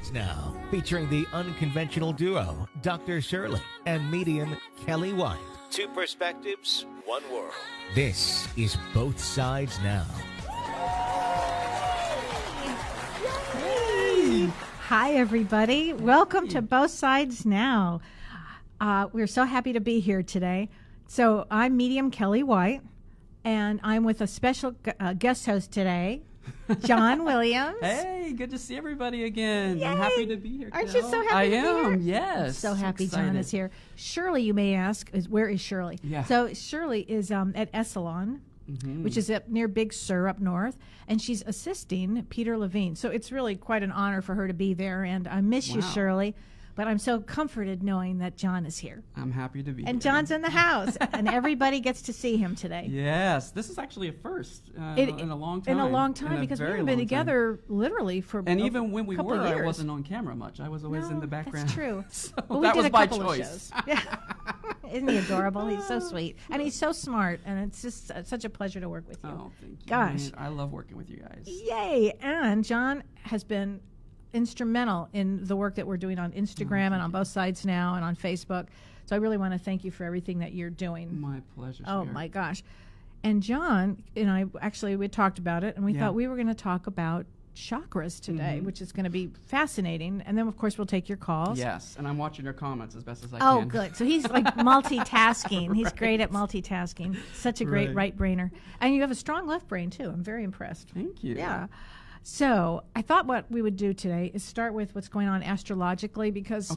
Sides Now, featuring the unconventional duo, Dr. Shirley and Medium Kellee White. Two perspectives, one world. This is Both Sides Now. Hey. Hi, everybody. Welcome to Both Sides Now. We're so happy to be here today. So I'm Medium Kellee White, and I'm with a special guest host today, John Williams. Hey, good to see everybody again. Yay. I'm happy to be here. Aren't you so happy to be here? I am, yes. So happy excited. John is here. Shirley, you may ask, where is Shirley? Yeah. So Shirley is at Essalon, which is up near Big Sur up north, and she's assisting Peter Levine. So it's really quite an honor for her to be there, and I miss you, Shirley. But I'm so comforted knowing that John is here. I'm happy to be here. And John's in the house, and everybody gets to see him today. Yes, this is actually a first in a long time. In a long time, because we haven't been together literally for and even when we were, years. I wasn't on camera much. I was always in the background. That's true. So well, that was by choice. Of shows. Yeah. Isn't he adorable? He's so sweet. And he's so smart, and it's just such a pleasure to work with you. Oh, thank you. Gosh. Man, I love working with you guys. Yay. And John has been instrumental in the work that we're doing on Instagram and on Both Sides Now and on Facebook. So I really want to thank you for everything that you're doing. My pleasure. Oh, my gosh. And John and I, actually, we talked about it, and we thought we were going to talk about chakras today, which is going to be fascinating. And then, of course, we'll take your calls. Yes, and I'm watching your comments as best as I can. Oh, good. So he's like multitasking. He's great at multitasking. Such a great right brainer. And you have a strong left brain, too. I'm very impressed. Thank you. Yeah. So I thought what we would do today is start with what's going on astrologically, because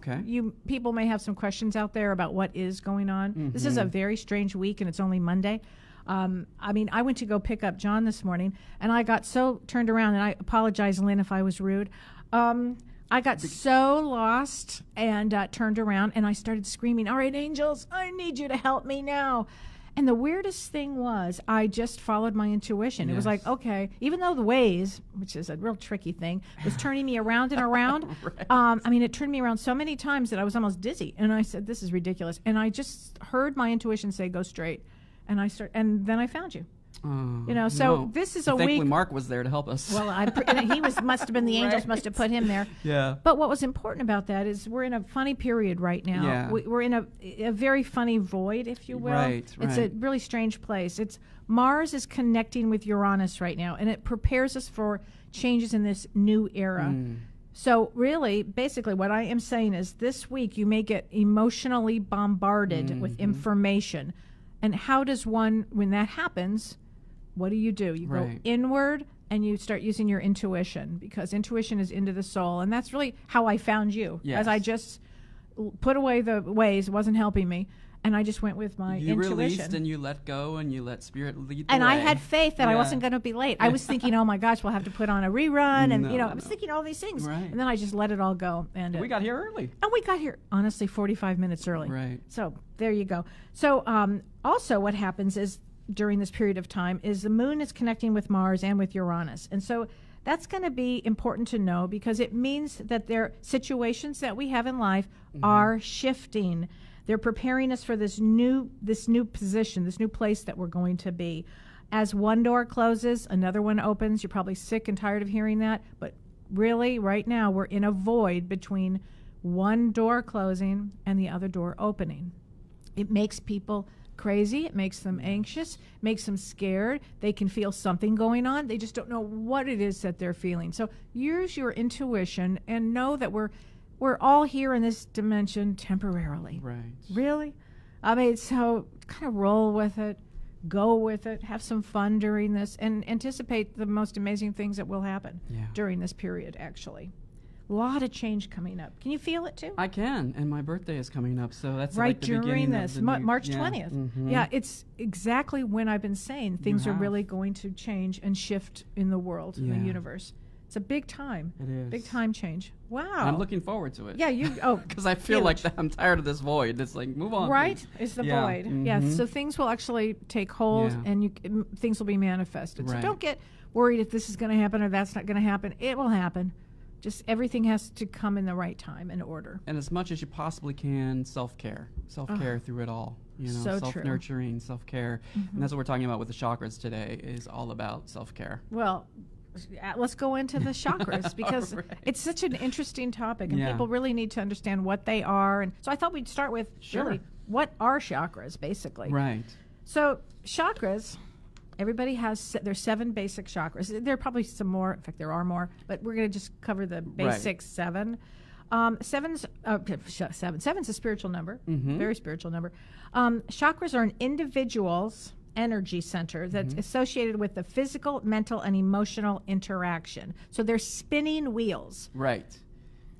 people may have some questions out there about what is going on. This is a very strange week, and it's only Monday. I mean, I went to go pick up John this morning, and I got so turned around, and I apologize, Lynn, if I was rude. I got so lost and turned around, and I started screaming, "All right, angels, I need you to help me now." And the weirdest thing was, I just followed my intuition. It was like, okay, even though the Waze, which is a real tricky thing, was turning me around and around, I mean, it turned me around so many times that I was almost dizzy. And I said, this is ridiculous. And I just heard my intuition say, go straight. And and then I found you. So this is a week. Thankfully, Mark was there to help us. Well, and he must have been the angels must have put him there. Yeah. But what was important about that is we're in a funny period right now. Yeah. We're in a very funny void, if you will. Right. It's a really strange place. Mars is connecting with Uranus right now, and it prepares us for changes in this new era. So really, basically, what I am saying is this week you may get emotionally bombarded with information. And how does one, when that happens, what do? You go inward and you start using your intuition, because intuition is into the soul. And that's really how I found you. Yes. As I just put away the Waze, it wasn't helping me. And I just went with my intuition. You released and you let go and you let spirit lead the and way. I had faith that I wasn't going to be late. I was thinking, oh my gosh, we'll have to put on a rerun. And, I was thinking all these things. Right. And then I just let it all go. And we got here early. And we got here, honestly, 45 minutes early. Right. So there you go. So also what happens is during this period of time is the moon is connecting with Mars and with Uranus. And so that's going to be important to know, because it means that their situations that we have in life are shifting. They're preparing us for this new position, this new place that we're going to be. As one door closes, another one opens. You're probably sick and tired of hearing that, but really right now we're in a void between one door closing and the other door opening. It makes people crazy. It makes them anxious, makes them scared. They can feel something going on. They just don't know what it is that they're feeling. So use your intuition and know that we're all here in this dimension temporarily. Right. Really? I mean, so kind of roll with it, go with it, have some fun during this, and anticipate the most amazing things that will happen during this period, actually. A lot of change coming up. Can you feel it too? I can, and my birthday is coming up, so that's right like the during beginning this of the March 20th. Yeah, it's exactly when I've been saying things are really going to change and shift in the world, in the universe. It's a big time. It is. Big time change. Wow. I'm looking forard to it. Yeah, because I feel like I'm tired of this void. It's like, move on. Right? Please. It's the void. Yeah, so things will actually take hold and things will be manifested. So don't get worried if this is going to happen or that's not going to happen. It will happen. Just everything has to come in the right time and order. And as much as you possibly can, self-care through it all. So self-nurturing, self-care. And that's what we're talking about with the chakras today, is all about self-care. Well, let's go into the chakras because it's such an interesting topic, and people really need to understand what they are. And so I thought we'd start with really, what are chakras, basically? Right. So chakras, everybody has there's 7 basic chakras. There are probably some more. In fact, there are more, but we're going to just cover the basic 7. Seven's a spiritual number, very spiritual number. Chakras are an individual's energy center that's associated with the physical, mental, and emotional interaction. So they're spinning wheels. Right.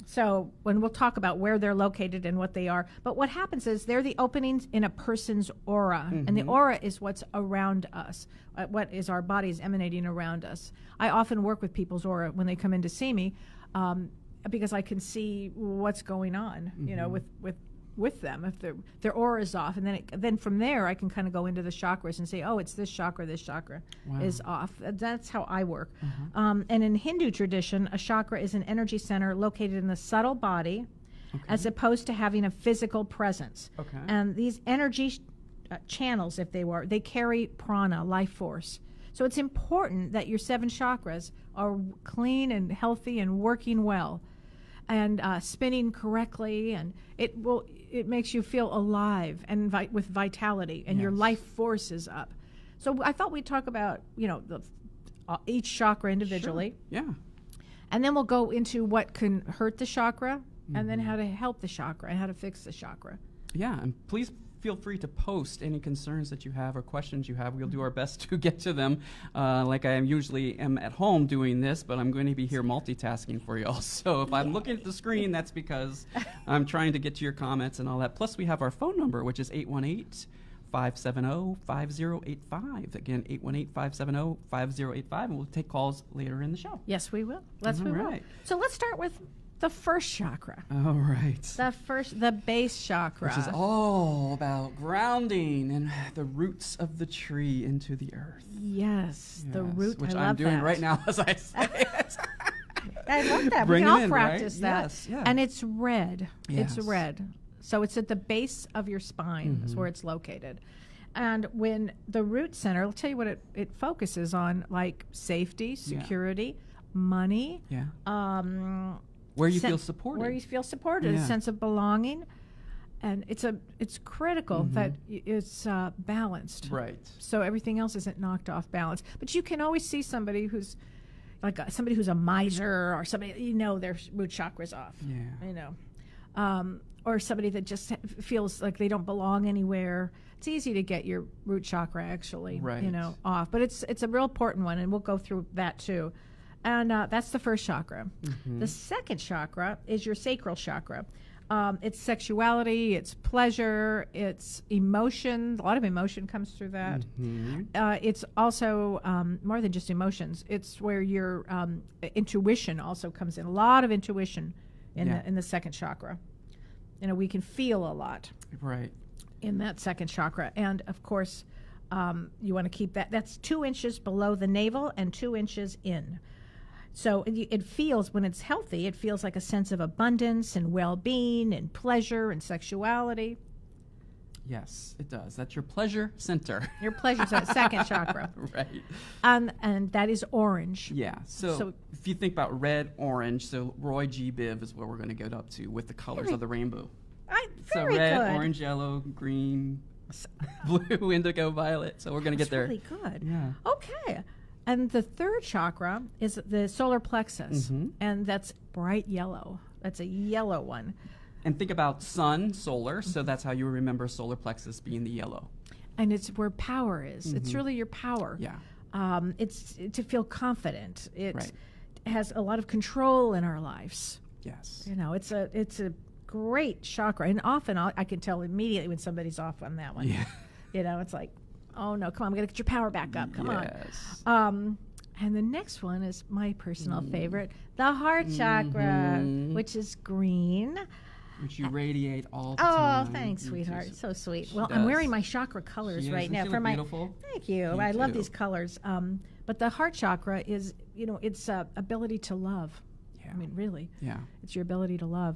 So when we'll talk about where they're located and what they are, but what happens is they're the openings in a person's aura, and the aura is what's around us, what is our bodies emanating around us. I often work with people's aura when they come in to see me, because I can see what's going on, you know, with them if their aura is off, and then from there I can kind of go into the chakras and say, oh, it's this chakra is off. That's how I work. And in Hindu tradition, a chakra is an energy center located in the subtle body, as opposed to having a physical presence. And these energy channels, if they carry prana, life force. So it's important that your 7 chakras are clean and healthy and working well, and spinning correctly, and it makes you feel alive and with vitality, and your life force is up. So I thought we'd talk about, you know, each chakra individually. Yeah. And then we'll go into what can hurt the chakra, and then how to help the chakra and how to fix the chakra. Yeah, and please feel free to post any concerns that you have or questions you have. We'll do our best to get to them. Like I usually am at home doing this, but I'm going to be here multitasking for y'all. So if I'm looking at the screen, that's because I'm trying to get to your comments and all that. Plus, we have our phone number, which is 818-570-5085. Again, 818-570-5085, and we'll take calls later in the show. Yes, we will. We will. So let's start with the first chakra. All right. The base chakra. Which is all about grounding and the roots of the tree into the earth. Yes, the root. Which I I'm love doing that. right now as I say it. I love that. Bring we can it all in, practice right? that. Yes, yeah. And it's red. Yes. It's red. So it's at the base of your spine is where it's located. And when the root center, I'll tell you what it focuses on, like safety, security, money. Yeah. Where you feel supported. Where you feel supported, a sense of belonging. And it's critical that it's balanced. Right. So everything else isn't knocked off balance. But you can always see somebody who's like somebody who's a miser, or somebody, you know, their root chakra's off. Yeah. You know. Or somebody that just feels like they don't belong anywhere. It's easy to get your root chakra actually, you know, off. But it's a real important one, and we'll go through that too. And that's the first chakra. The second chakra is your sacral chakra. It's sexuality, it's pleasure, it's emotion. A lot of emotion comes through that. It's also more than just emotions. It's where your intuition also comes in. A lot of intuition in the second chakra. You know, we can feel a lot in that second chakra. And, of course, you want to keep that. That's 2 inches below the navel and 2 inches in. So it feels, when it's healthy, it feels like a sense of abundance and well-being and pleasure and sexuality. Yes, it does. That's your pleasure center. Your pleasure center, second chakra. Right. And that is orange. Yeah. So if you think about red, orange, so Roy G. Biv is where we're going to get up to with the colors of the rainbow. So red, orange, yellow, green, blue, indigo, violet. So we're going to get there. Really good. Yeah. Okay. And the third chakra is the solar plexus, and that's bright yellow. That's a yellow one. And think about sun, solar, so that's how you remember solar plexus being the yellow. And it's where power is. It's really your power. Yeah. It's to feel confident. It has a lot of control in our lives. Yes. You know, it's a great chakra, and often I can tell immediately when somebody's off on that one. Yeah. You know, it's like, oh no, come on, I'm gonna get your power back up. Come on. And the next one is my personal favorite, the heart chakra, which is green. Which you radiate all the Oh, time. thanks, sweetheart. So sweet. Well, does. I'm wearing my chakra colors right now. For beautiful. Thank you. I love these colors. But the heart chakra is, you know, it's ability to love. Yeah. I mean, really. Yeah. It's your ability to love.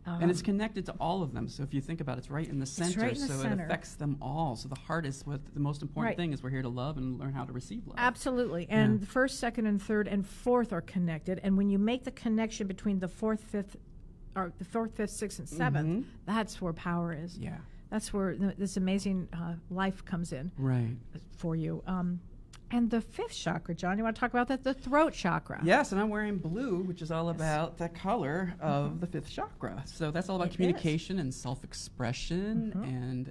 And it's connected to all of them. So if you think about it, it's right in the center. right in the so center. it affects them all. So the heart is what the most important Right. thing is. We're here to love and learn how to receive love. Absolutely. And the first, second, and third, and fourth are connected. And when you make the connection between the fourth, fifth, sixth, and seventh, that's where power is. Yeah. That's where this amazing life comes in Right. for you. And the fifth chakra, John, you want to talk about that? The throat chakra. Yes, and I'm wearing blue, which is all about the color of the fifth chakra. So that's all about It communication and self-expression and,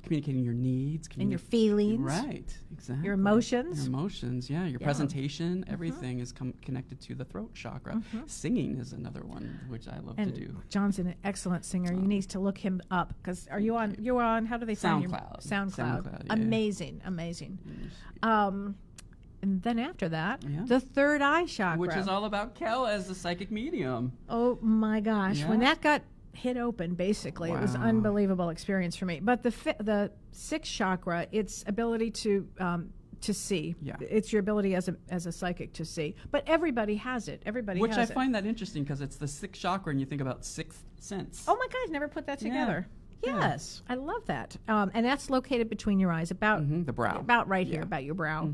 communicating your needs. And your feelings. Right, exactly. Your emotions. Your emotions, yeah. Your presentation, everything is connected to the throat chakra. Singing is another one, which I love to do. John's an excellent singer. You need to look him up because you're on, how do they find you? SoundCloud. SoundCloud. Yeah. Amazing. And then after that, Yeah. the third eye chakra. Which is all about Kel as the psychic medium. Oh my gosh. When Yeah. that got hit open, basically, it was an Wow. unbelievable experience for me. But the sixth chakra, its ability to see. Yeah. It's your ability as a psychic to see. But everybody has it. Everybody Which I has it. find that interesting because it's the sixth chakra and you think about sixth sense. Oh my God, never put that together. Yeah. Yes, I love that. And that's located between your eyes, about the brow. about right here, Yeah. about your brow.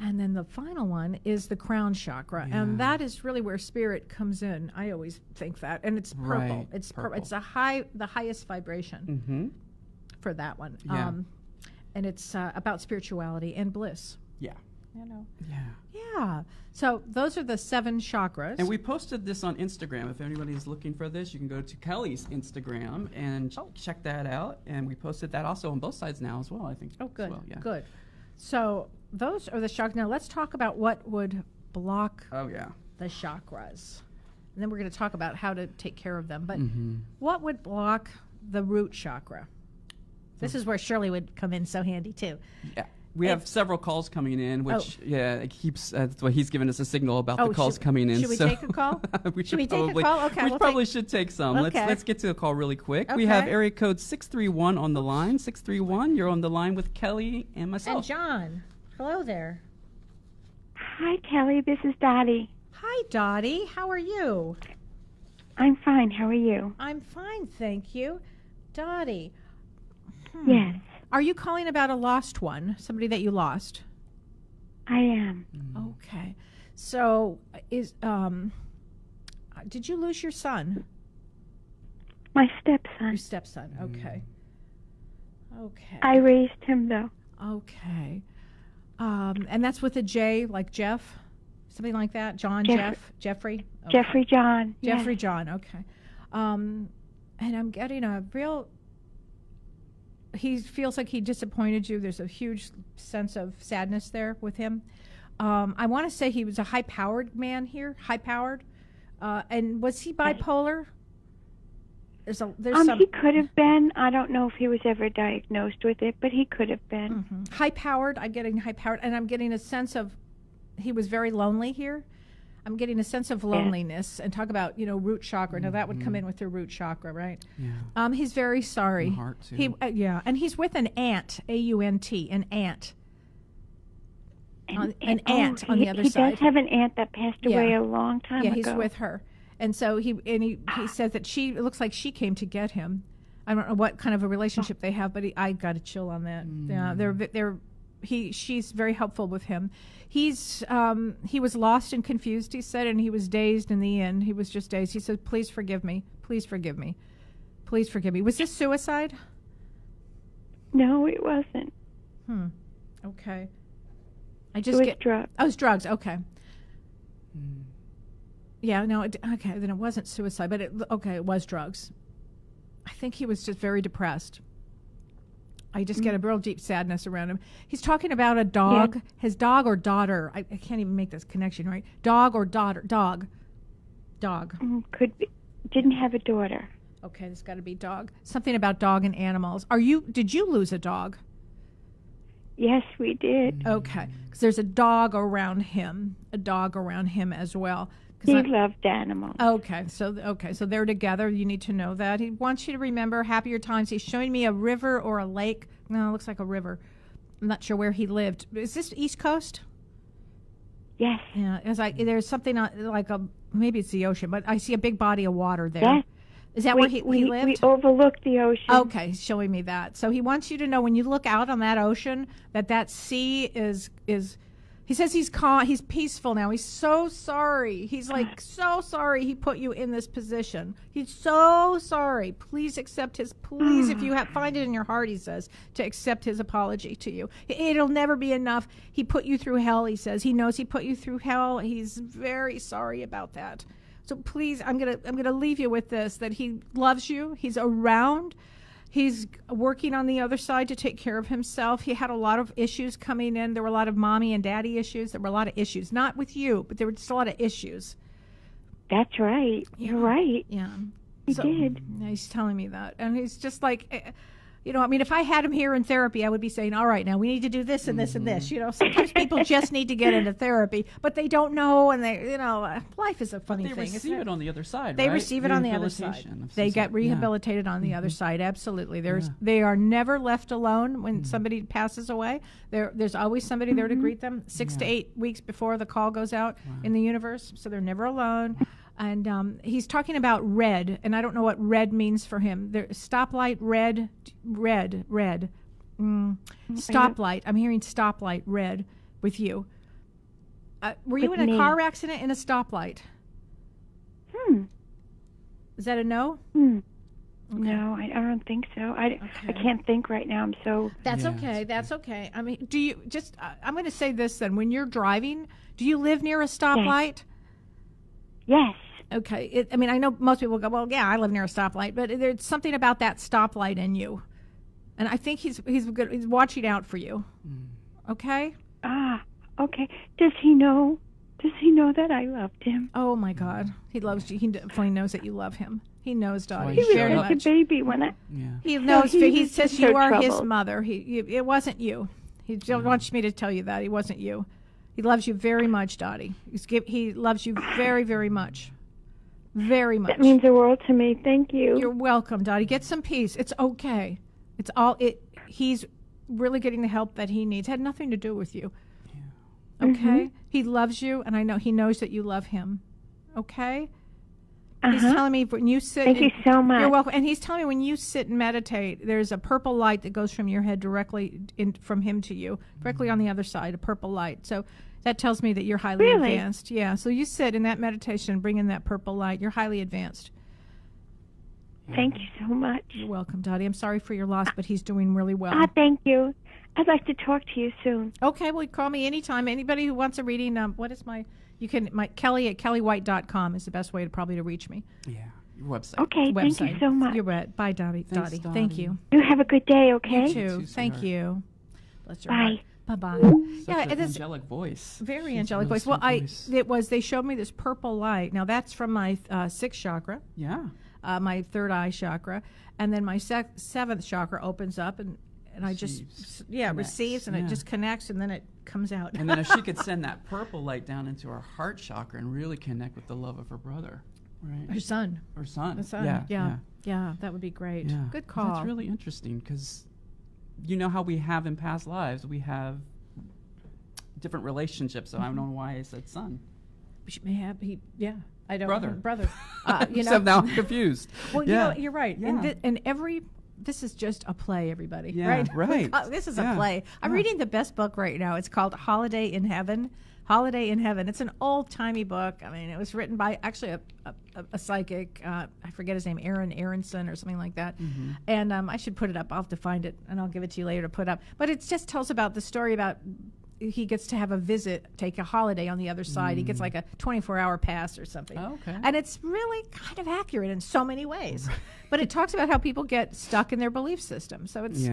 And then the final one is the crown chakra, and that is really where spirit comes in. I always think that, and it's purple. Right, It's purple. It's the highest vibration for that one. Yeah. And it's about spirituality and bliss. Yeah. Yeah. Yeah. So those are the 7 chakras. And we posted this on Instagram. If anybody's looking for this, you can go to Kelly's Instagram and check that out. And we posted that also on both sides now as well, I think. Oh, good. As well, yeah. Good. So those are the chakras. Now let's talk about what would block Oh, yeah. the chakras. And then we're going to talk about how to take care of them. But what would block the root chakra? This is where Shirley would come in so handy too. Yeah. We have several calls coming in, which, it keeps, that's what he's giving us a signal about the calls coming in. Should we take a call? Should we take a call? Okay. We probably should take some. Okay. Let's get to the call really quick. We have area code 631 on the line. 631, you're on the line with Kelly and myself. And John. Hello there. Hi, Kelly. This is Dottie. Hi, Dottie. How are you? I'm fine. How are you? I'm fine, thank you. Dottie. Yes, Are you calling about a lost one? Somebody that you lost? I am. Okay. So did you lose your son? My Your stepson. stepson. Okay. Okay. I raised him, though. Okay. And that's with a J, like Jeff? Something like that? John, Jeffrey? Okay. Jeffrey John. Yes. Jeffrey John, okay. And I'm getting a real... He feels like he disappointed you. There's a huge sense of sadness there with him. I want to say he was a high-powered man here, high-powered. And was he bipolar? There's some... He could have been. I don't know if he was ever diagnosed with it, but he could have been. High-powered. I'm getting high-powered. And I'm getting a sense of... He was very lonely here. I'm getting a sense of loneliness. And talk about, root chakra. Now, that would come in with your root chakra, right? Yeah. He's very sorry. The heart, too. He, and he's with an aunt, A-U-N-T, an aunt. An aunt on the other he side. He does have an aunt that passed away a long time ago. Yeah, he's with her. And so he says that it looks like she came to get him. I don't know what kind of a relationship they have, but I got a chill on that. Yeah, she's very helpful with him. He was lost and confused, he said, and he was dazed in the end. He was just dazed. He said, "Please forgive me. Please forgive me. Please forgive me." Was this suicide? No, it wasn't. Okay. It was drugs. Oh, it was drugs. Okay. Yeah, no, okay, then it wasn't suicide, but it was drugs. I think he was just very depressed. I just get a real deep sadness around him. He's talking about a dog, his dog or daughter. I can't even make this connection, right? Dog or daughter? Dog. Could be. Didn't have a daughter. Okay, there's got to be dog. Something about dog and animals. Did you lose a dog? Yes, we did. Okay, because there's a dog around him as well. He loved animals. Okay, so they're together. You need to know that. He wants you to remember happier times. He's showing me a river or a lake. No, it looks like a river. I'm not sure where he lived. Is this East Coast? Yes. Yeah, there's something like maybe it's the ocean, but I see a big body of water there. Is that where he lived? We overlooked the ocean. Okay, he's showing me that. So he wants you to know when you look out on that ocean that sea is. He says he's calm. He's peaceful now. He's so sorry. He's like so sorry he put you in this position. He's so sorry. Please accept his. Please, if you find it in your heart, he says, to accept his apology to you. It'll never be enough. He put you through hell. He says he knows he put you through hell. He's very sorry about that. So please, I'm gonna leave you with this: that he loves you. He's around. He's working on the other side to take care of himself. He had a lot of issues coming in. There were a lot of mommy and daddy issues. There were a lot of issues, not with you, but there were just a lot of issues. That's right. You're right. Yeah, He did. Yeah, he's telling me that, and he's just like. I mean, if I had him here in therapy, I would be saying, all right, now we need to do this and this and this. Sometimes people just need to get into therapy, but they don't know, and life is a funny thing. They receive it on the other side, They right? receive it on the other side. They get rehabilitated on the other side, absolutely. They are never left alone when somebody passes away. There's always somebody there to greet them 6 to 8 weeks before the call goes out in the universe, so they're never alone. And he's talking about red, and I don't know what red means for him. Stoplight, red. Stoplight. I'm hearing stoplight, red, with you. Were you in a car accident in a stoplight? Is that a no? Okay. No, I don't think so. I can't think right now. I'm so... That's okay. That's okay. I mean, do you just... I'm going to say this then. When you're driving, do you live near a stoplight? Yes. Okay. I mean, I know most people go, well, yeah, I live near a stoplight, but there's something about that stoplight in you. And I think he's good. He's watching out for you. Okay? Okay. Does he know that I loved him? Oh, my God. He loves you. He definitely knows that you love him. He knows, Dottie. He was very like much. a baby when I... Yeah. He knows. He says you are his troubled. mother. It wasn't you. He wants me to tell you that. He wasn't you. He loves you very much, Dottie. He loves you very, very much. Very much. That means the world to me. Thank you. You're welcome, Dottie. Get some peace. It's okay. He's really getting the help that he needs. Had nothing to do with you. Yeah. Okay? He loves you, and I know he knows that you love him. Okay? He's telling me when you sit... Thank you so much. You're welcome. And he's telling me when you sit and meditate, there's a purple light that goes from your head directly from him to you, directly on the other side, a purple light. So that tells me that you're highly advanced. Yeah, so you sit in that meditation, bring in that purple light. You're highly advanced. Thank you so much. You're welcome, Dottie. I'm sorry for your loss, but he's doing really well. Thank you. I'd like to talk to you soon. Okay, well, call me anytime. Anybody who wants a reading, Kelly at kellywhite.com is the best way to reach me. Yeah, your website. Okay, thank you so much. You're right. Bye, Dottie. Thanks, Dottie. Thank you. You have a good day, okay? You too. Thank you. Bless your heart. Bye-bye. Such an angelic voice. Very angelic voice. Well, they showed me this purple light. Now, that's from my sixth chakra. Yeah. My third eye chakra. And then my seventh chakra opens up, and I just, receives, and it just connects, and then it comes out. And then if she could send that purple light down into her heart chakra and really connect with the love of her brother, right? Her son. Her son. The son. Yeah, that would be great. Yeah. Good call. That's really interesting because you know how we have in past lives, we have different relationships, so I don't know why I said son. She may have, I don't Brother. know. Brother. So now I'm confused. Well, you're right. Yeah. This is just a play, everybody. Yeah, right. This is a play. I'm reading the best book right now. It's called Holiday in Heaven. Holiday in Heaven. It's an old-timey book. I mean, it was written by actually a psychic. I forget his name, Aaron Aronson or something like that. And I should put it up. I'll have to find it, and I'll give it to you later to put up. But it just tells about the story about he gets to have a visit, take a holiday on the other side. He gets like a 24-hour pass or something. Oh, okay. And it's really kind of accurate in so many ways. But it talks about how people get stuck in their belief system. So it's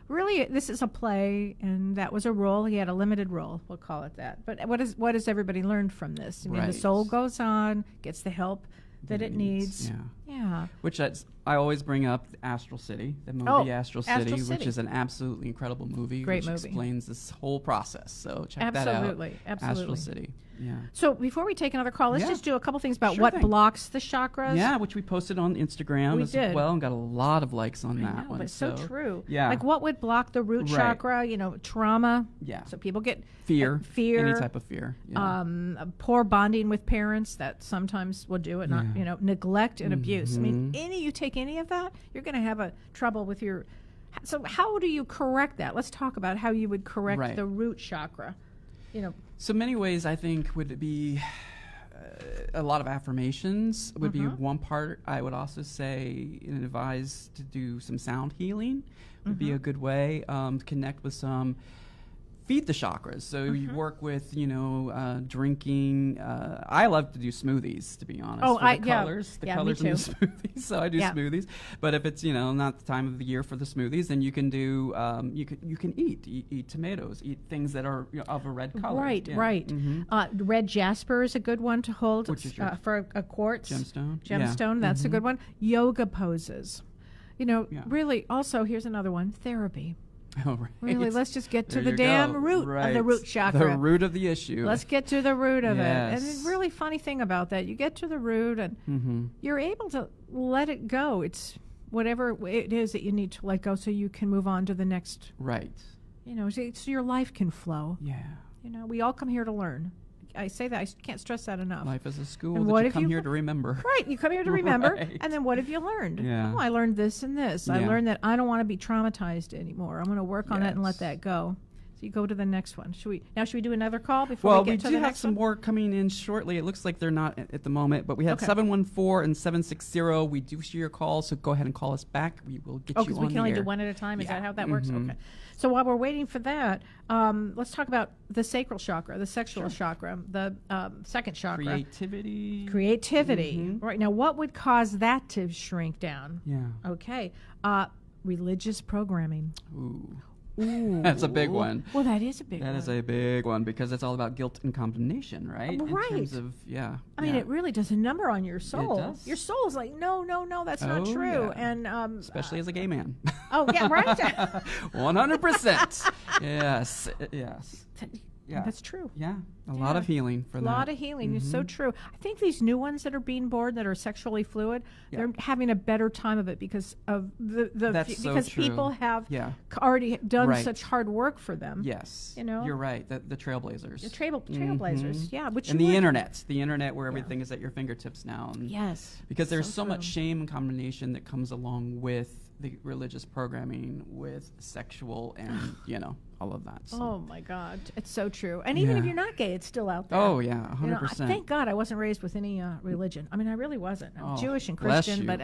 really, this is a play, and that was a role. He had a limited role, we'll call it that. But what has everybody learned from this? I mean, the soul goes on, gets the help that it needs. Yeah. Which I always bring up Astral City, the movie Astral City, which is an absolutely incredible movie. Great which movie. Explains this whole process. So check that out. Absolutely. Astral City. Yeah. So before we take another call, let's just do a couple things about Sure what thing. blocks the chakras. Yeah, which we posted on Instagram as well and got a lot of likes on that one. But so true. Yeah. Like what would block the root chakra? Trauma. Yeah. So people get fear. Fear. Any type of fear. Yeah. Poor bonding with parents, that sometimes will do it. Not neglect and abuse. use. I mean, you take any of that, you're going to have a trouble with your. So how do you correct that? Let's talk about how you would correct the root chakra. So many ways, I think, would be a lot of affirmations would be one part. I would also say and advise to do some sound healing would be a good way to connect with some. Feed the chakras. So you work with, drinking. I love to do smoothies, to be honest. Oh, the colors in me the too. smoothies. So I do smoothies. But if it's, not the time of the year for the smoothies, then you can do, you can eat tomatoes, eat things that are of a red color. Right, Yeah. right. Mm-hmm. Red jasper is a good one to hold. Which is for a quartz. Gemstone. Gemstone, that's a good one. Yoga poses. Really, also, here's another one, therapy. Oh, right. Really, let's just get to There the you damn go. root Right. of the root chakra. The root of the issue. Let's get to the root of it. And Yes. the really funny thing about that, you get to the root and you're able to let it go. It's whatever it is that you need to let go so you can move on to the next, Right. so your life can flow. Yeah. We all come here to learn. I say that, I can't stress that enough. Life is a school And that what you if come you- here to remember. Right, you come here to remember, Right. and then what have you learned? Yeah. Oh, I learned this and this. I Yeah. learned that I don't want to be traumatized anymore. I'm going to work on it and let Yes. that go. So you go to the next one. Should we do another call before Well, we we get to do the have next some one? more coming in shortly. It looks like they're not at the moment, but we have Okay. 714 and 760. We do see your calls, so go ahead and call us back. We will get you on because we can only the do air. one at a time. Is Yeah. that how that works? Okay. So while we're waiting for that, let's talk about the sacral chakra, the sexual chakra, the second chakra. Creativity. Creativity. Right. Now, what would cause that to shrink down? Yeah. Okay. Religious programming. Ooh. Ooh. That's a big one. Well, that is a big one. That is a big one because it's all about guilt and condemnation, right? Right. In terms of, yeah. I mean, yeah. it really does a number on your soul. does. Your soul is like, no, that's not Oh, true. yeah. And Especially as a gay man. oh yeah, right. 100%. Yes. Yes. Yeah. That's true. Yeah. A lot of healing for A that. lot of healing is so true. I think these new ones that are being born that are sexually fluid, they're having a better time of it because of That's so because true. people have Yeah. already done Right. such hard work for them. Yes. You know? You're right. The trailblazers. The trailblazers, yeah. Which And you the would- internet where everything is at your fingertips now. And Yes. because there's so true. much shame and condemnation that comes along with the religious programming, with sexual and, all of that. So. Oh my God, it's so true. And even if Yeah. you're not gay, it's still out there. Oh, yeah, You know, 100%. thank God I wasn't raised with any religion. I mean, I really wasn't. I'm Oh, Jewish and bless Christian, you. but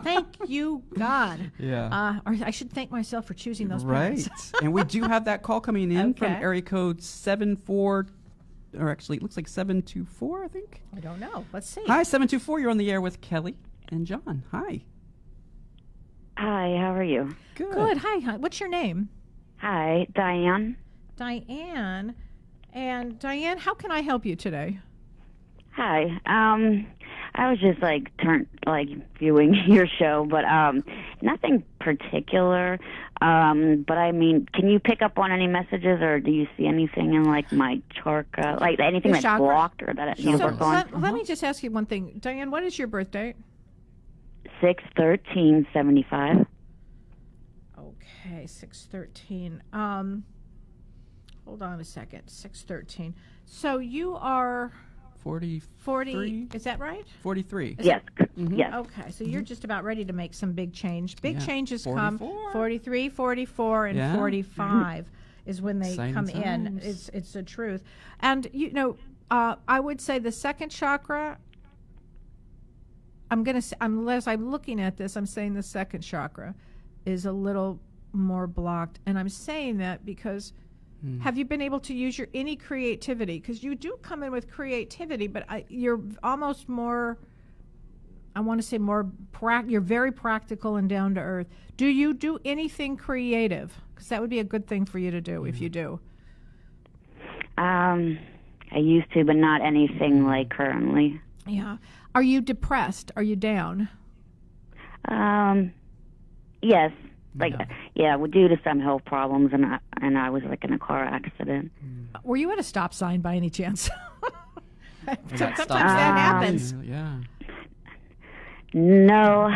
thank you, God. Yeah. Or I should thank myself for choosing those Right. parents. And we do have that call coming in from Okay. area code 74, or actually it looks like 724, I think. I don't know. Let's see. Hi, 724. You're on the air with Kelly and John. Hi. Hi, how are you? Good. Hi. What's your name? Hi, Diane. Diane. And Diane, how can I help you today? Hi. I was just viewing your show, but nothing particular. But I mean, can you pick up on any messages, or do you see anything in my chakra, anything Your that's chakra? blocked or that I need to work on? Let me just ask you one thing. Diane, what is your birth date? 6/13/75. Okay, 6/13. Hold on a second. 6/13. So you are 40. 40. Is that right? 43. Yes. Yes. Okay, so you're just about ready to make some big change. Big Yeah. changes 44. come 43, 44, and Yeah. 45 is when they Exciting come in. times. It's the truth. And, I would say the second chakra, I'm going to, unless I'm looking at this, I'm saying the second chakra is a little more blocked. And I'm saying that because have you been able to use your any creativity? Because you do come in with creativity, but you're almost more, I want to say more, you're very practical and down to earth. Do you do anything creative? Because that would be a good thing for you to do if you do. I used to, but not anything currently. Yeah. Are you depressed? Are you down? Yes. Due to some health problems, and I was in a car accident. Were you at a stop sign by any chance? Sometimes stop that sign. happens. Yeah. No,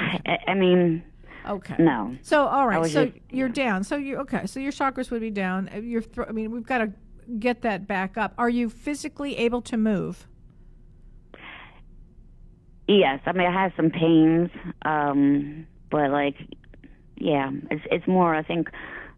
I mean, Okay. no. So all right. was So just- you're down. So you okay. So your chakras would be down. We've got to get that back up. Are you physically able to move? Yes, I mean I have some pains, but like, yeah, it's more I think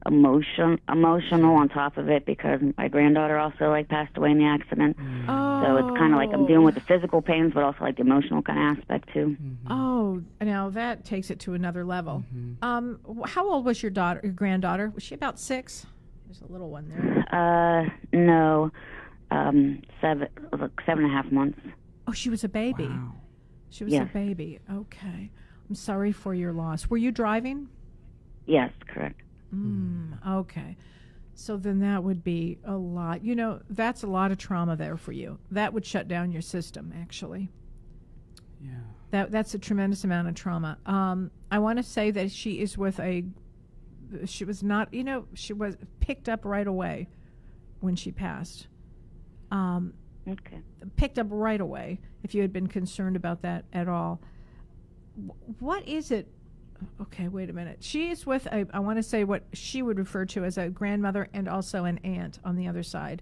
emotional on top of it because my granddaughter also like passed away in the accident. Oh. So it's kind of like I'm dealing with the physical pains, but also like the emotional kind of aspect too. Oh, now that takes it to another level. How old was your granddaughter? Was she about 6? There's a little one there. No, 7.5 months. Oh, she was a baby. Wow. She was a baby. Okay. I'm sorry for your loss. Were you driving? Yes, correct. Okay. So then that would be a lot. You know, that's a lot of trauma there for you. That would shut down your system, actually. Yeah. That's a tremendous amount of trauma. I want to say that she is with she was not, she was picked up right away when she passed. Okay. Picked up right away, if you had been concerned about that at all. What is it? Okay, wait a minute. She is with I want to say what she would refer to as a grandmother and also an aunt on the other side.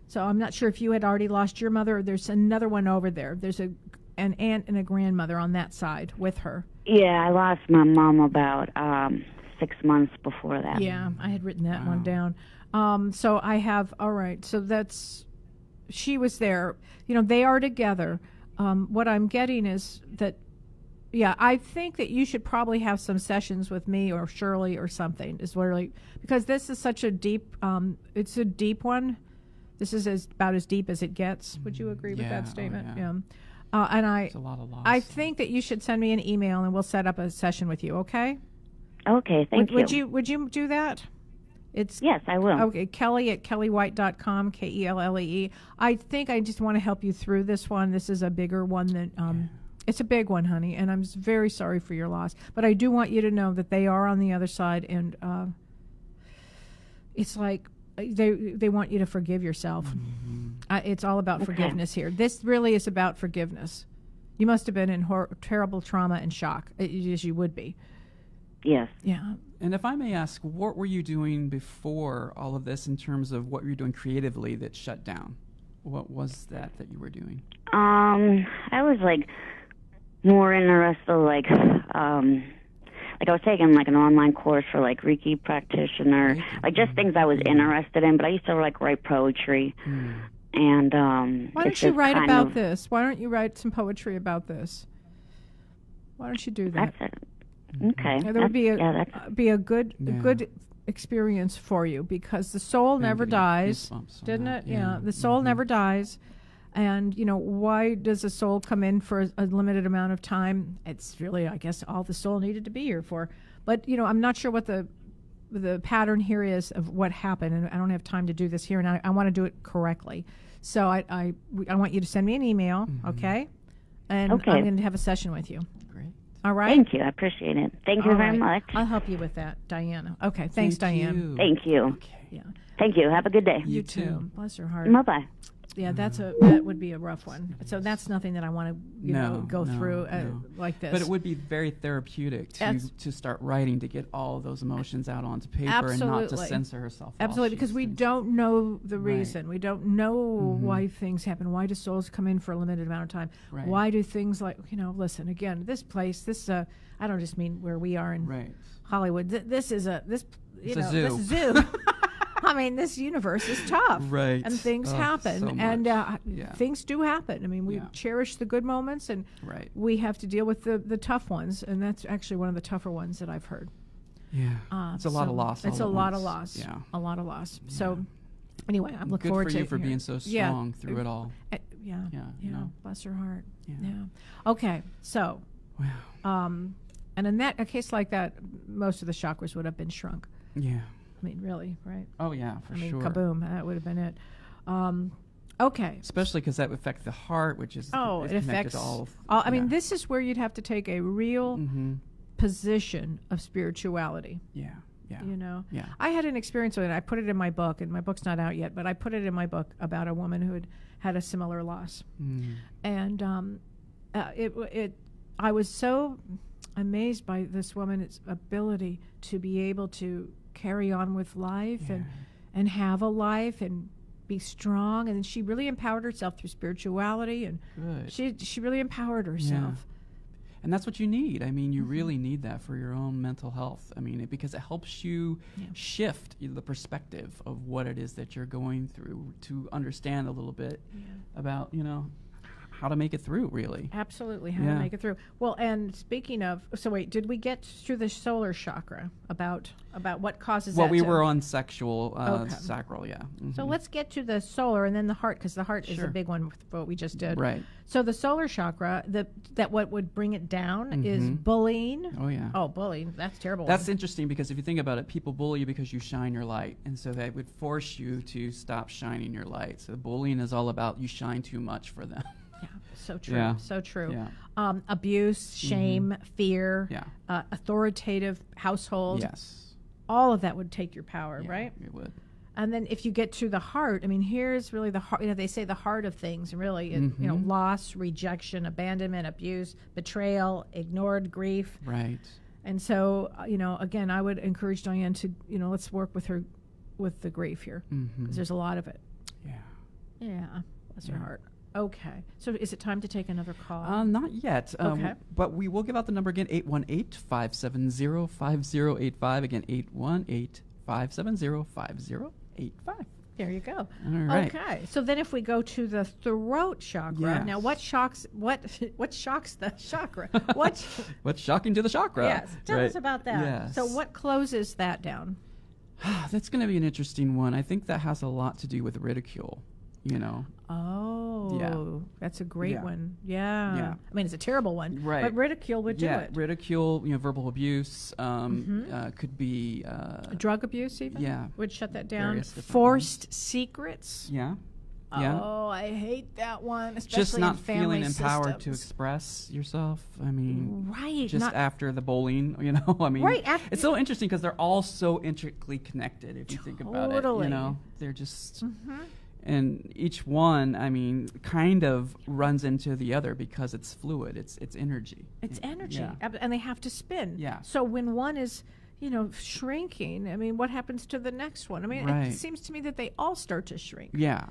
So I'm not sure if you had already lost your mother or there's another one over there. There's an aunt and a grandmother on that side with her. Yeah, I lost my mom about 6 months before that. Yeah, I had written that one down. So I have, all right, so she was there. They are together. What I'm getting is that, yeah, I think that you should probably have some sessions with me or Shirley or something, because this is such a deep, it's a deep one. This is about as deep as it gets. Would you agree with that statement? Yeah. And It's a lot of loss. I think that you should send me an email and we'll set up a session with you, okay? Okay, thank you. Would you do that? Yes, I will. Okay, Kellee at kelleewhite.com, Kellee. I think I just want to help you through this one. This is a bigger one than it's a big one, honey, and I'm very sorry for your loss. But I do want you to know that they are on the other side, and it's like they want you to forgive yourself. It's all about forgiveness here. This really is about forgiveness. You must have been in terrible trauma and shock, as you would be. Yes. Yeah. And if I may ask, what were you doing before all of this in terms of what you were doing creatively that shut down? What was that you were doing? I was like more interested, like I was taking like an online course for like Reiki practitioner, like just things I was interested in. But I used to like write poetry, and why don't you write about this? Why don't you write some poetry about this? Why don't you do that? That's it. Okay. Yeah, that would be a good experience for you because the soul never dies, didn't it? Yeah, the soul never dies. And, why does the soul come in for a limited amount of time? It's really, I guess, all the soul needed to be here for. But, I'm not sure what the pattern here is of what happened, and I don't have time to do this here, and I want to do it correctly. So I want you to send me an email, okay? And I'm going to have a session with you. Great. All right? Thank you. I appreciate it. Thank you very much. I'll help you with that, Diana. Okay, thanks, Diane. Thank you. Okay. Yeah. Thank you. Have a good day. You too. Bless your heart. Bye-bye. Yeah, that would be a rough one. So that's nothing that I want to go through like this. But it would be very therapeutic to start writing, to get all of those emotions out onto paper and not to censor herself. Absolutely, because we don't know the reason. We don't know why things happen. Why do souls come in for a limited amount of time? Right. Why do things like, listen, again, this place, I don't just mean where we are in Hollywood. This is a zoo. I mean, this universe is tough, right? And things happen, so and things do happen. I mean, we cherish the good moments, and we have to deal with the tough ones, and that's actually one of the tougher ones that I've heard. Yeah, it's a lot of loss. It's a lot of loss. Yeah, a lot of loss. So, anyway, I'm looking good forward for to you for being so strong through it all. Yeah, bless her heart. Yeah. Okay, so, wow. and in a case like that, most of the chakras would have been shrunk. Yeah. I mean, really, right? Oh, yeah, for sure. Kaboom, that would have been it. Okay. Especially because that would affect the heart, which is it affects all. I mean, this is where you'd have to take a real position of spirituality. Yeah, yeah. Yeah. I had an experience with it. I put it in my book, and my book's not out yet, but I put it in my book about a woman who had a similar loss. And I was so amazed by this woman's ability to be able to carry on with life and have a life and be strong. And then she really empowered herself through spirituality, and Good. she really empowered herself. And that's what you need. I mean, you really need that for your own mental health. I mean, because it helps you shift the perspective of what it is that you're going through, to understand a little bit about, how to make it through, really. Absolutely, how to make it through. Well, and speaking of, so wait, did we get through the solar chakra about what causes that? Well, we were on sexual, sacral, So let's get to the solar and then the heart, because the heart is a big one with what we just did. Right. So the solar chakra, that what would bring it down is bullying. Oh, yeah. Oh, bullying, that's terrible. That's interesting, because if you think about it, people bully you because you shine your light. And so they would force you to stop shining your light. So bullying is all about you shine too much for them. Yeah, so true. Yeah. So true. Yeah. Abuse, shame, fear, authoritative household. Yes. All of that would take your power, right? It would. And then if you get to the heart, I mean, here's really the heart. They say the heart of things, really. Loss, rejection, abandonment, abuse, betrayal, ignored, grief. Right. And so, again, I would encourage Diane to, let's work with her with the grief here, because there's a lot of it. Yeah. Yeah. Bless her heart. Okay. So is it time to take another call? Not yet. Okay. But we will give out the number again, 818-570-5085. Again, 818-570-5085. There you go. All right. Okay. So then if we go to the throat chakra, Yes. now what shocks the chakra? What's shocking to the chakra? Yes. Tell us about that. Yes. So what closes that down? That's going to be an interesting one. I think that has a lot to do with ridicule, Oh, that's a great one. Yeah. Yeah. I mean, it's a terrible one. Right. But ridicule would do it. Ridicule, verbal abuse, could be... Drug abuse even? Yeah. Would shut that down. Various different Forced secrets? Yeah. Yeah. Oh, I hate that one, especially Just not in family feeling empowered to systems. express yourself. I mean, Right. just after the bullying, I mean, Right, it's so interesting because they're all so intricately connected. If you think about it, they're just, and each one, I mean, kind of runs into the other because it's fluid. It's energy. It's energy, Yeah. and they have to spin. Yeah. So when one is, shrinking, I mean, what happens to the next one? I mean, Right. it seems to me that they all start to shrink. Yeah.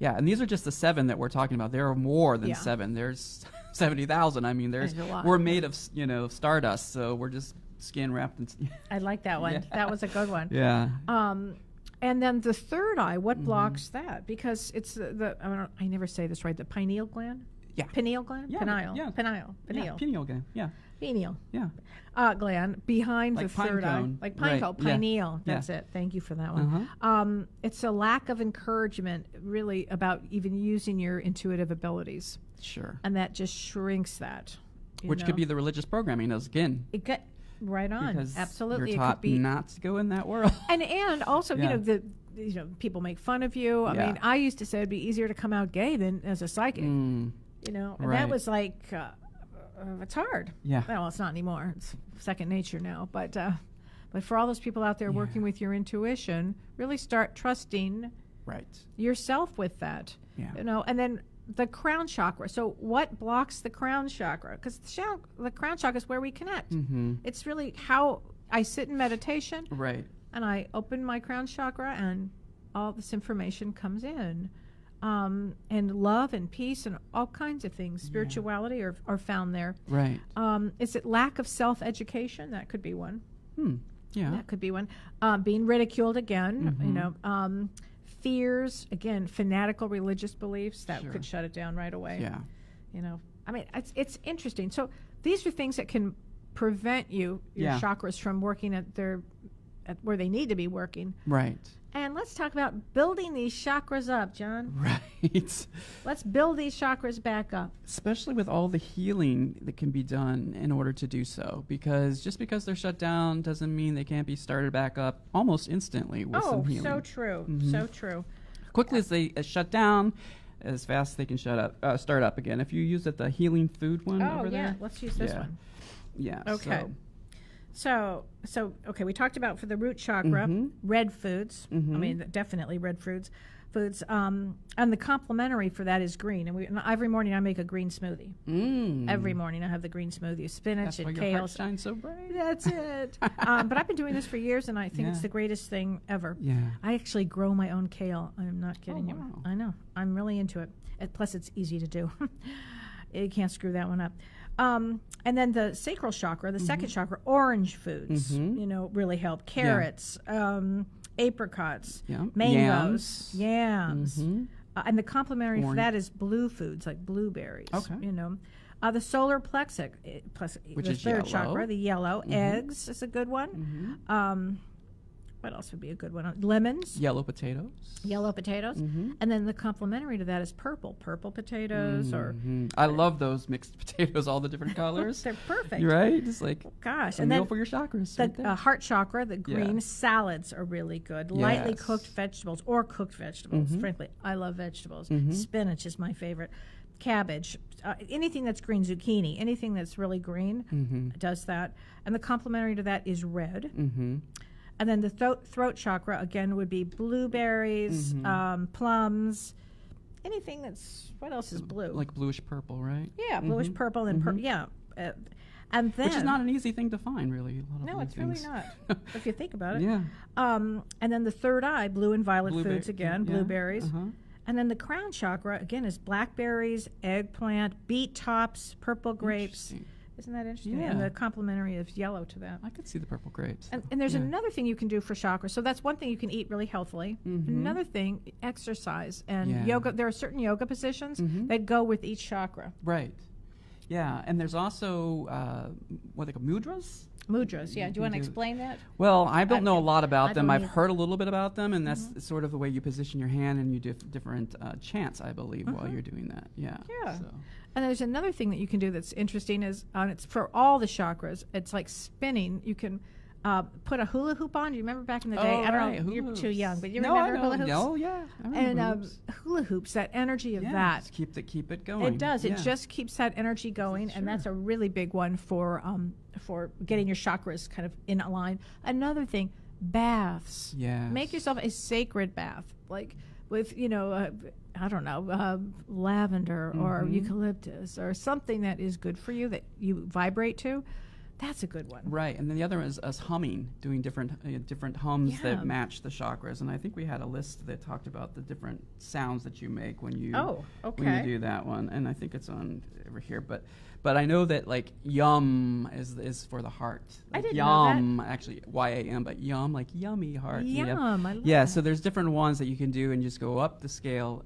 Yeah, and these are just the 7 that we're talking about. There are more than 7. There's 70,000. I mean, There's a lot. we're made of, stardust, so we're just skin wrapped in. I like that one. Yeah. That was a good one. Yeah. And then the third eye, what blocks that? Because it's I never say this right, the pineal gland? Yeah. Pineal gland? Yeah, Pineal. yeah. Pineal. Yeah, pineal gland. Yeah. Pineal. Yeah. Gland behind Like the pine third cone. eye. Like pine Right. cone. Yeah. Pineal. That's Yeah. it. Thank you for that one. It's a lack of encouragement, really, about even using your intuitive abilities. Sure. And that just shrinks that. Which could be the religious programming again. It got right on. Because Absolutely. you're It taught could be not to go in that world. And also, Yeah. people make fun of you. I Yeah. mean, I used to say it'd be easier to come out gay than as a psychic. And Right. that was like, it's hard. Yeah. Well, it's not anymore. It's second nature now. But for all those people out there working with your intuition, really start trusting Right. yourself with that. Yeah. And then the crown chakra. So what blocks the crown chakra? Because the crown chakra is where we connect. It's really how I sit in meditation. Right. And I open my crown chakra, and all this information comes in. And love and peace and all kinds of things, spirituality are found there. Right. Is it lack of self-education? That could be one. Yeah. That could be one. Being ridiculed again, fears, again, fanatical religious beliefs, that could shut it down right away. Yeah. I mean, it's interesting. So these are things that can prevent your chakras from working at where they need to be working. Right. And let's talk about building these chakras up, John. Right. Let's build these chakras back up. Especially with all the healing that can be done in order to do so. Because just because they're shut down doesn't mean they can't be started back up almost instantly with some healing. So true. So true. Quickly as they shut down, as fast as they can start up again. If you use the healing food one over there. Let's use this one. Yeah. Okay. So okay, we talked about for the root chakra, red foods. I mean, definitely red foods. foods. And the complementary for that is green. And every morning I make a green smoothie. Every morning I have the green smoothie, spinach That's why and your kale. heart shines so bright. That's it. But I've been doing this for years, and I think it's the greatest thing ever. Yeah. I actually grow my own kale. I'm not kidding you. Wow. I know. I'm really into it. Plus, it's easy to do. You can't screw that one up. And then the sacral chakra, the second chakra, orange foods, really help. Carrots, apricots, mangoes, yams. And the complementary for that is blue foods, like blueberries. Okay. The solar plexus, Which the is third yellow. chakra, the yellow. Eggs is a good one. What else would be a good one? Lemons. Yellow potatoes. And then the complementary to that is purple potatoes or I love those mixed potatoes, all the different colors. they're perfect. You're right. It's like Gosh, a and meal then for your chakras. the right there. heart chakra, the green salads are really good. Lightly Yes. cooked vegetables or cooked vegetables. Frankly, I love vegetables. Spinach is my favorite. Cabbage, anything that's green, zucchini, anything that's really green does that. And the complementary to that is red. And then the throat chakra, again, would be blueberries, plums, anything that's, what else is blue? Like bluish purple, right? Yeah, bluish purple and and then, Which is not an easy thing to find, really. A lot of no, blue it's things. really not, if you think about it. Yeah. And then the third eye, blue and violet foods again, yeah, blueberries. And then the crown chakra, again, is blackberries, eggplant, beet tops, purple grapes. Interesting. Isn't that interesting? Yeah. And the complementary is yellow to that. I could see the purple grapes. And there's another thing you can do for chakra. So that's one thing you can eat really healthily. Another thing, exercise and yoga. There are certain yoga positions that go with each chakra. Right. Yeah, and there's also what they call mudras. Mudras, yeah. Do you want to explain that? Well, I don't know a lot about them. don't I've either. heard a little bit about them, and that's sort of the way you position your hand and you do different chants, I believe, while you're doing that. Yeah. Yeah. So. And there's another thing that you can do that's interesting is it's for all the chakras. It's like spinning. You can put a hula hoop on. Do you remember back in the day? Oh, I don't right, know. hula You're hoops. too young, but you No, remember I know. hula hoops? Oh, yeah. I remember And hula hoops. hula hoops, that energy of Yeah, that. just keep it going. It does. Yeah. It just keeps that energy going, and that's a really big one for getting your chakras kind of in a line. Another thing, baths. Yes. Make yourself a sacred bath, like with I don't know, lavender or eucalyptus or something that is good for you that you vibrate to. That's a good one. Right, and then the other is us humming, doing different hums Yeah. that match the chakras. And I think we had a list that talked about the different sounds that you make when you Oh, when okay. you do that one. And I think it's on over here, but I know that like yum is for the heart. I Like didn't know that. yum, actually YAM, but yum like yummy heart. Yum, I love yeah. that. So there's different ones that you can do and just go up the scale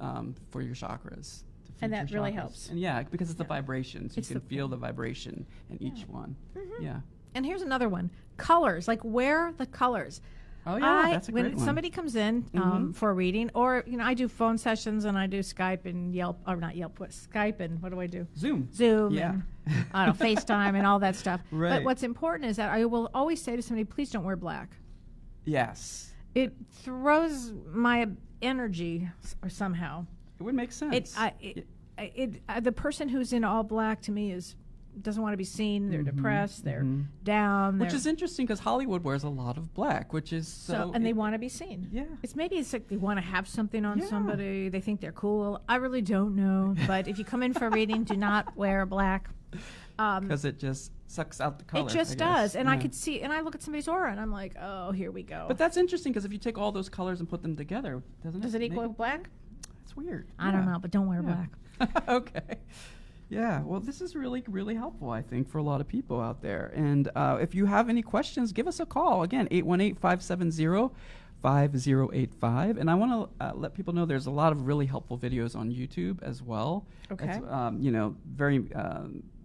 for your chakras. to feed And that your really chakras. helps. And yeah, because it's the vibrations. It's You can the- feel the vibration in each one. Yeah. And here's another one: colors. Like wear the colors. Oh yeah, that's a when great one. somebody comes in for a reading, or I do phone sessions and I do Skype and Yelp, or not Yelp, Skype and what do I do? Zoom. Zoom and I don't know, FaceTime and all that stuff. Right. But what's important is that I will always say to somebody, please don't wear black. Yes. It throws my energy or somehow. It would make sense. The person who's in all black to me doesn't want to be seen. They're depressed. They're down. Which is interesting because Hollywood wears a lot of black, which is and they want to be seen. Yeah. It's like they want to have something on Yeah. somebody. They think they're cool. I really don't know. But if you come in for a reading, do not wear black. because it just sucks out the color. It just I does. guess. And I Yeah. could see, and I look at somebody's aura and I'm like, oh, here we go. But that's interesting because if you take all those colors and put them together, doesn't Does it equal make- black? It's weird. I don't know, but don't wear black. Okay. Yeah, well, this is really, really helpful, I think, for a lot of people out there. And if you have any questions, give us a call. Again, 818-570-5085. And I want to let people know there's a lot of really helpful videos on YouTube as well. Okay. It's, very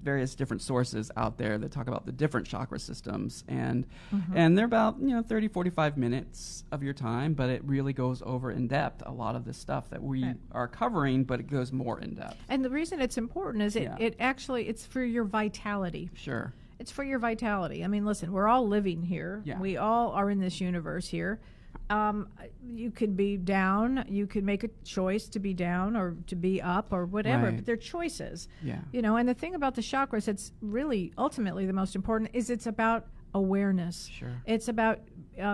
various different sources out there that talk about the different chakra systems. And they're about, 30, 45 minutes of your time, but it really goes over in depth a lot of the stuff that we are covering, but it goes more in depth. And the reason it's important is it's for your vitality. Sure. It's for your vitality. I mean, listen, we're all living here. Yeah. We all are in this universe here. You could be down. You could make a choice to be down or to be up or whatever. Right. But they're choices. Yeah. And the thing about the chakras, it's really ultimately the most important, is it's about awareness. Sure. It's about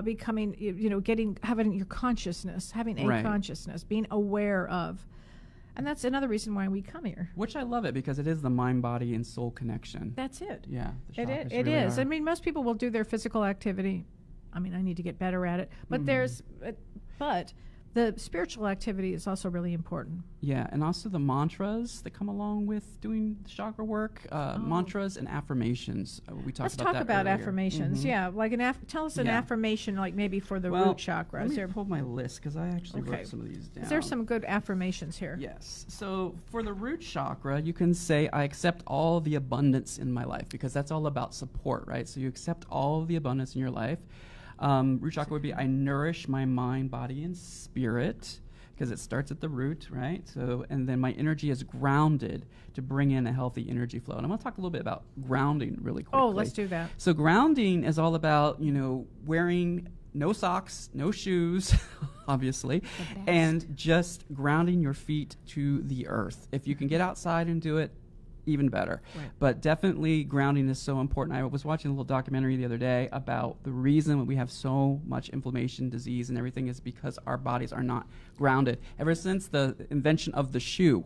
becoming, having your consciousness, having a Right. consciousness, being aware of. And that's another reason why we come here. Which I love it because it is the mind, body, and soul connection. That's it. Yeah, the It chakras it really is. are. I mean, most people will do their physical activity. I mean, I need to get better at it. But but the spiritual activity is also really important. Yeah, and also the mantras that come along with doing the chakra work, mantras and affirmations. We talked Let's about talk that about earlier. affirmations. Mhm. Yeah, like tell us an Yeah. affirmation, like maybe for the Well, root chakra. Let Is me pull my list because I actually wrote some of these down. there's some good affirmations here. Yes. So for the root chakra, you can say, I accept all the abundance in my life, because that's all about support, right? So you accept all of the abundance in your life. Root chakra would be, I nourish my mind, body, and spirit, because it starts at the root, right? So, and then my energy is grounded to bring in a healthy energy flow. And I'm going to talk a little bit about grounding really quickly. Oh, let's do that. So grounding is all about, wearing no socks, no shoes, obviously, and just grounding your feet to the earth. If you can get outside and do it, even better. Right. But definitely grounding is so important. I was watching a little documentary the other day about the reason that we have so much inflammation, disease, and everything is because our bodies are not grounded. Ever since the invention of the shoe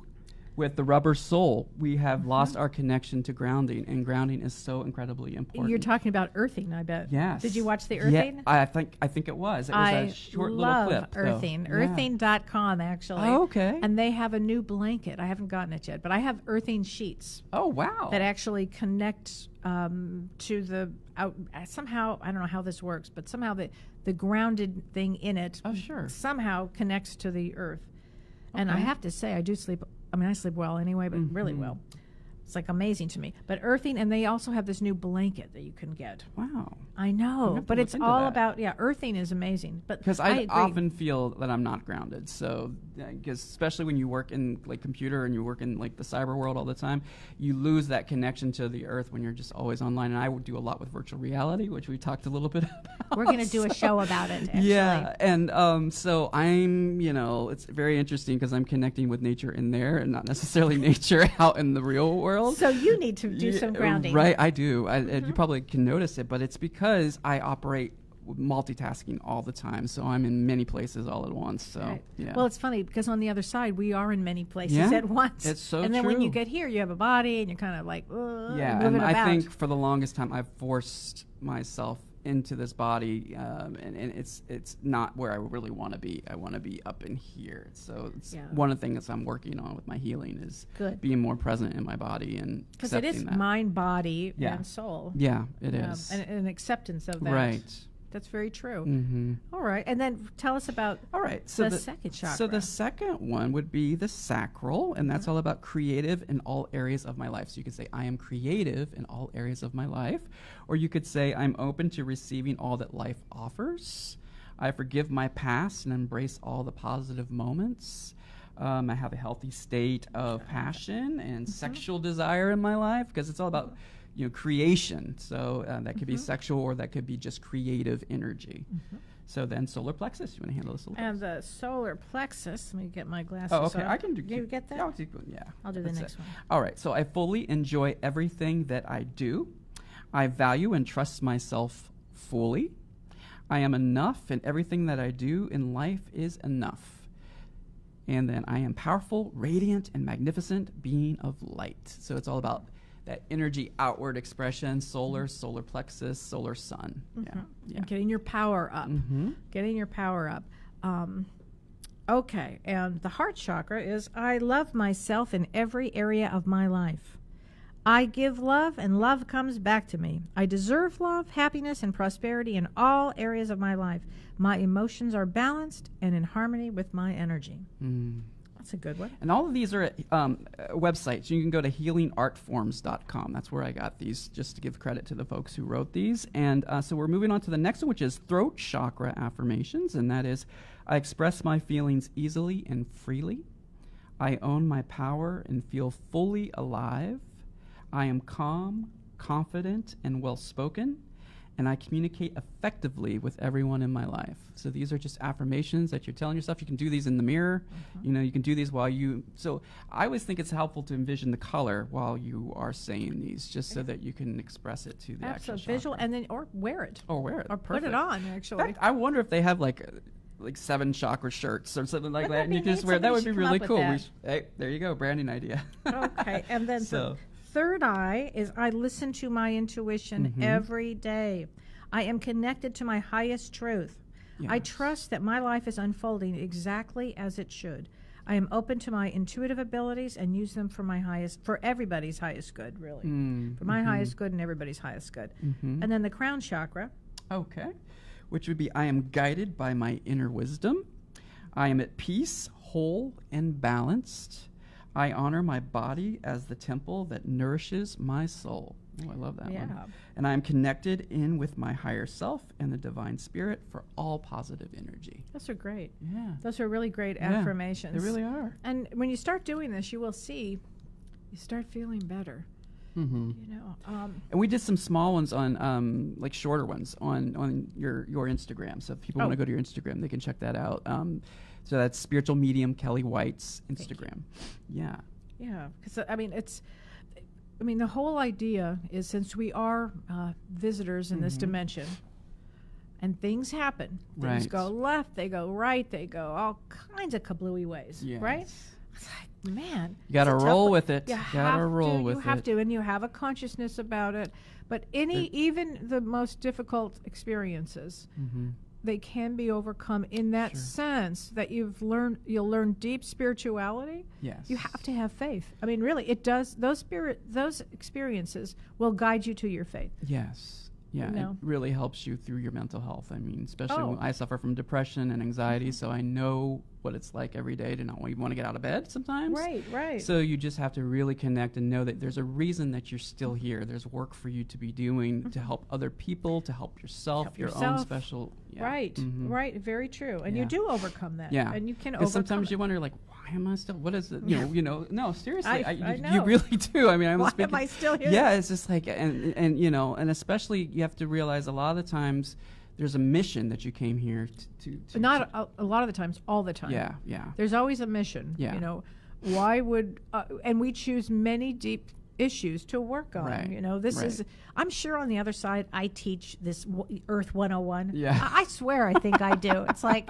with the rubber sole, we have lost our connection to grounding, and grounding is so incredibly important. You're talking about earthing, I bet. Yes. Did you watch the Yeah, earthing? I think it was. It was a short love little clip. earthing. Yeah. Earthing.com, actually. Oh, okay. And they have a new blanket. I haven't gotten it yet, but I have earthing sheets Oh, wow. that actually connect to the somehow. I don't know how this works, but somehow the grounded thing in it Oh, sure. somehow connects to the earth. And I Okay. have to say, I do sleep. I mean, I sleep well anyway, but really well. It's like amazing to me. But earthing, and they also have this new blanket that you can get. Wow. I know, have to but look it's into all that. about earthing is amazing. But Because I I agree. often feel that I'm not grounded. So, because especially when you work in like computer and you work in like the cyber world all the time, you lose that connection to the earth when you're just always online. And I would do a lot with virtual reality, which we talked a little bit about. We're going to do a show about it. Actually. Yeah, and so I'm, it's very interesting because I'm connecting with nature in there and not necessarily nature out in the real world. So you need to do some grounding. Right, I do. You probably can notice it, but it's because I operate multitasking all the time. So I'm in many places all at once. So, Right. yeah. Well, it's funny because on the other side, we are in many places Yeah, at once. it's so And then when you true. get here, you have a body and you're kind of like, yeah, moving and about. I think for the longest time, I've forced myself into this body, and it's not where I really want to be. I want to be up in here. So it's Yeah. one of the things I'm working on with my healing is Good. being more present in my body and Because it is accepting that. mind, body, Yeah. and soul. Yeah, it is. And an acceptance of that. Right. That's very true. Mm-hmm. All right. And then tell us about All right. So the second chakra. So the second one would be the sacral, and that's all about creative in all areas of my life. So you could say, I am creative in all areas of my life. Or you could say, I'm open to receiving all that life offers. I forgive my past and embrace all the positive moments. I have a healthy state of passion and sexual desire in my life, because it's all about creation. So that could be sexual, or that could be just creative energy. So then solar plexus, you want to handle this a little And the solar plexus, let me get my glasses. Oh, okay. on. I can do. You get that? Yeah. I'll do the That's next it. one. All right. So I fully enjoy everything that I do. I value and trust myself fully. I am enough, and everything that I do in life is enough. And then I am powerful, radiant, and magnificent being of light. So it's all about that energy outward expression, solar plexus, solar sun. Yeah. And getting your power up. Getting your power up. Okay. And the heart chakra is I love myself in every area of my life. I give love, and love comes back to me. I deserve love, happiness, and prosperity in all areas of my life. My emotions are balanced and in harmony with my energy. That's a good one. And all of these are at websites. You can go to healingartforms.com. That's where I got these, just to give credit to the folks who wrote these. And so we're moving on to the next one, which is throat chakra affirmations. And that is, I express my feelings easily and freely. I own my power and feel fully alive. I am calm, confident, and well-spoken. and I communicate effectively with everyone in my life. So these are just affirmations that you're telling yourself. You can do these in the mirror. You know, you can do these while you, so I always think it's helpful to envision the color while you are saying these, just so that you can express it to the actual Absolutely. Visual, chakra. and then, or wear it. Or wear it. Or put it Perfect. on, In actually. fact, I wonder if they have like 7 chakra shirts or something like Wouldn't that, that and you be can just neat? wear. That would Somebody be should come really up cool. with Hey, there you go, branding idea. Okay, and then So- third eye is I listen to my intuition every day. I am connected to my highest truth. I Yes. trust that my life is unfolding exactly as it should. I am open to my intuitive abilities and use them for my highest, for everybody's highest good, really. For my highest good and everybody's highest good. And then the crown chakra. Okay. Which would be, I am guided by my inner wisdom. I am at peace, whole, and balanced. I honor my body as the temple that nourishes my soul. Oh, I love that Yeah. one. And I am connected in with my higher self and the divine spirit for all positive energy. Those are great. Yeah. Those are really great Yeah, affirmations. They really are. And when you start doing this, you will see, you start feeling better. Mm-hmm. You know, And we did some small ones on, like shorter ones on your Instagram. So if people want to go to your Instagram, they can check that out. So that's Spiritual Medium Kellee White's Instagram. Yeah. yeah, because I mean, the whole idea is, since we are visitors in this dimension, and things happen, things Right. go left, they go right, they go all kinds of kablooey ways, right? Yes. It's like, man, You got to it's a tough roll one. with it. You Got have to roll to, with you have it. to, and you have a consciousness about it. But even the most difficult experiences, they can be overcome in that sense that you'll learn deep spirituality. Yes. You have to have faith. I mean, really, it does. Those experiences will guide you to your faith. Yes. Yeah, You know? it really helps you through your mental health. I mean, especially Oh. when I suffer from depression and anxiety, so I know what it's like every day to not even want to get out of bed sometimes. Right. So you just have to really connect and know that there's a reason that you're still here. There's work for you to be doing to help other people, to help yourself, Help your own yourself. special. Yeah. Right. Mhm. Right. Very true. And you Yeah. do overcome that. Yeah. And you can Because overcome sometimes it. you wonder, like, why am I still? What is it? No, seriously, I you know. really do. I mean, I'm Why speaking, am I still here? Yeah, it's just like, and and especially you have to realize a lot of the times there's a mission that you came here to Not a lot of the times, all the time. Yeah. There's always a mission. Yeah. You know, why would and we choose many deep issues to work on. Right, You know, this right. is. I'm sure on the other side, I teach this Earth 101. Yeah. I swear, I think I do. It's like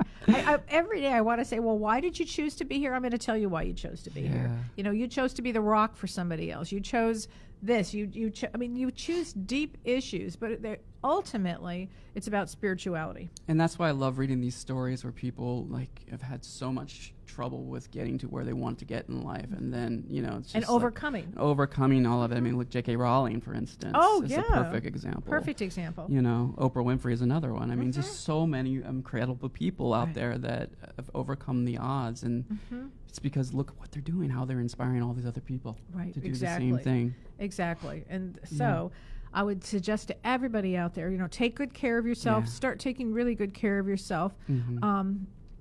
every day I want to say, well, why did you choose to be here? I'm going to tell you why you chose to be here. Yeah. You know, you chose to be the rock for somebody else. You chose this. You choose deep issues, but ultimately, it's about spirituality. And that's why I love reading these stories where people like have had so much trouble with getting to where they want to get in life, and then it's just And overcoming all of it. I mean, look, J.K. Rowling, for instance. Oh, is yeah. a perfect example. Perfect example. Oprah Winfrey is another one. I mean, just so many incredible people out Right. there that have overcome the odds, and it's because look at what they're doing, how they're inspiring all these other people Right, to do exactly. the same thing. Exactly. And so I would suggest to everybody out there, take good care of yourself. Yeah. Start taking really good care of yourself.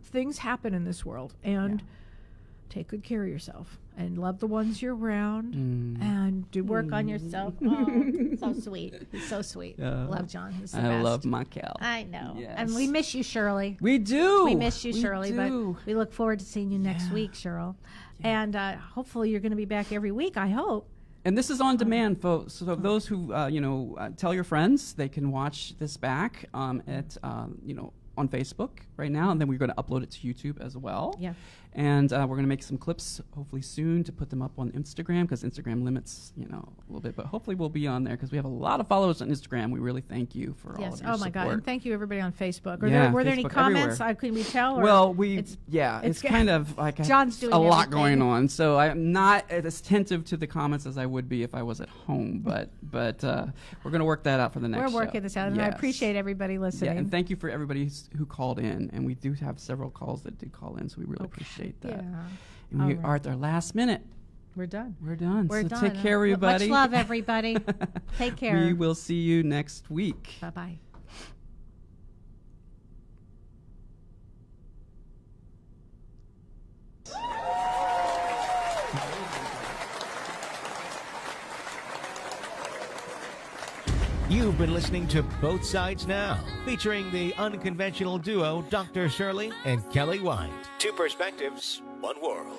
Things happen in this world, and take good care of yourself and love the ones you're around and do work on yourself. Oh, so sweet. He's so sweet. Love John. He's the I best. love my Kel. I know. Yes. And we miss you, Shirley. We do. We miss you, Shirley, do. but we look forward to seeing you next week, Cheryl. And hopefully you're going to be back every week, I hope. And this is on demand, folks. So those who, tell your friends, they can watch this back at, on Facebook right now, and then we're going to upload it to YouTube as well. Yeah. And we're going to make some clips hopefully soon to put them up on Instagram, because Instagram limits, a little bit. But hopefully we'll be on there because we have a lot of followers on Instagram. We really thank you for all of your Oh my God. support. And thank you everybody on Facebook. Were there any Facebook comments? everywhere. Can we tell? Or Well, it's it's kind of like John's doing a lot everything. going on, so I'm not as attentive to the comments as I would be if I was at home. But we're going to work that out for the next We're working show. this out, and I Yes. appreciate everybody listening. Yeah, and thank you for everybody who called in, and we do have several calls that did call in, so we really appreciate that. Yeah. And we All are at our last minute. We're done. We're done. We're so done. take care, everybody. Much love, everybody. Take care. We will see you next week. Bye-bye. You've been listening to Both Sides Now, featuring the unconventional duo Dr. Shirley and Kellee White. Two perspectives, one world.